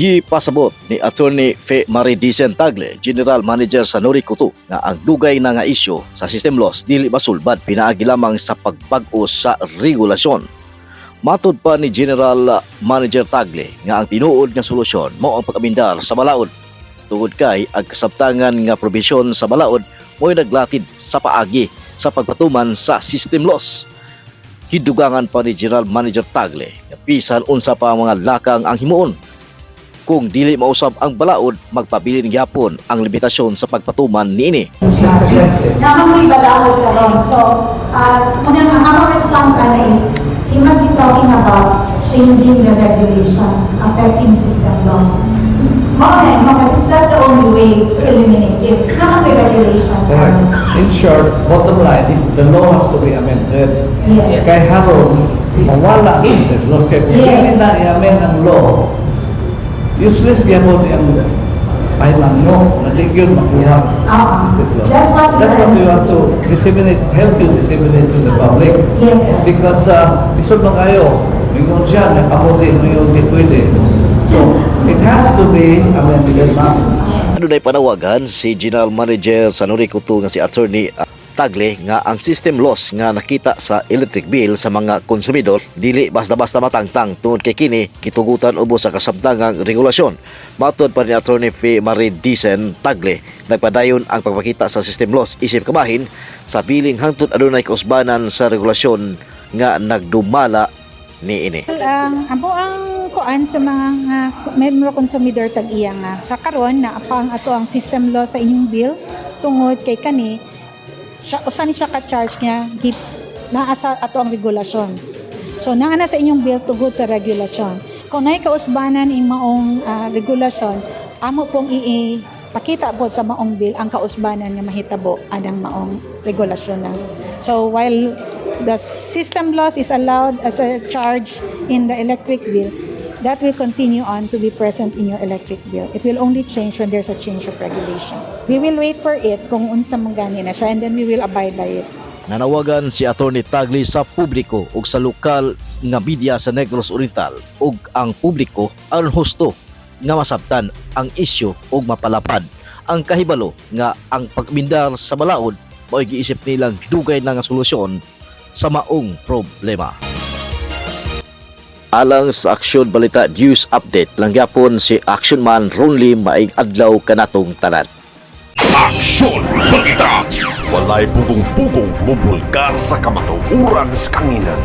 Gipasabot ni Attorney Fe Marie Dicen Tagle, General Manager sa Noricco nga ang dugay na nga isyu sa system loss dili masulbad pinaagi lamang sa pagbag-o sa regulasyon. Matud pa ni General Manager Tagle nga ang tinuod nga solusyon mao ang pag-amendar sa balaod. Tungod kay ang kasabtangan nga probisyon sa balaod mo'y naglatid sa paagi sa pagpatuman sa system loss. Hidugangan pa ni General Manager Tagle nga bisan unsa pa mga lakang ang himuon. Kung dili mausab ang balaod, magpabilin gyapon ang limitasyon sa pagpatuman niini. Nakamoy balaod karon. So, our response is, he must be talking about changing the regulation affecting system loss. That's the only way to eliminate it. Nakamoy regulation. Correct. In short, bottom line, the law has to be amended. Yes. Kaya haron, mawala ang system loss. Kaya kung hindi na i-amend ang law, useless gyapon ang island no, hindi yun makuha system law. That's what we want to disseminate, help you disseminate to the public. Yes, sir. Because isod man kayo, mingon siya, nakamuti mo yung di pwede. So, it has to be amended, ma'am. Ano na panawagan si General Manager sa Noricco nga si Attorney Tagle nga ang system loss nga nakita sa electric bill sa mga konsumidor dili basta-basta matangtang tungod kay kini kitugutan ubos sa kasabtangang regulasyon. Matod pa ni Attorney Fe Marie Dicen Tagle, nagpadayon ang pagpakita sa system loss isip kabahin sa biling hangtod adunay kausbanan sa regulasyon nga nagdumala niini. Ang kuan sa mga member konsumidor tag-iya nga sa karon na apang ato ang system law sa inyong bill tungod kay kani usan siya ka-charge niya naa sa ato ang regulasyon. So naa na sa inyong bill tugod sa regulasyon. Kung naay kausbanan ing maong regulasyon, amo pong pakita po sa maong bill ang kausbanan nga mahitabo anang maong regulasyon na. So while the system loss is allowed as a charge in the electric bill, that will continue on to be present in your electric bill. It will only change when there's a change of regulation. We will wait for it kung unsa man gani na siya and then we will abide by it. Nanawagan si Attorney Tagle sa publiko ug sa lokal nga media sa Negros Oriental ug ang publiko aron husto nga masabtan ang isyu ug mapalapad ang kahibalo nga ang pagmindar sa balaod mo'y giisip nilang dugay na nga solusyon sa maong problema. Alang sa Aksyon Balita News Update lang gyapon si Action Man Ronly maing adlaw kanatong tanan. Aksyon Balita! Walay bugong-bugong mubulgar sa kamatuuran sa kanginan.